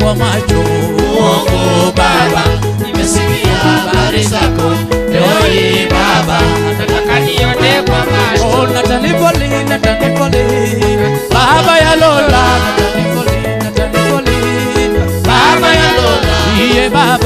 kwa macho. Mungu Baba, nimesikia habari zako. Leo hii Baba, nataka nione kwa macho. Oh, natanipoli Baba ya Lola, natanipoli Baba ya Lola, iye Baba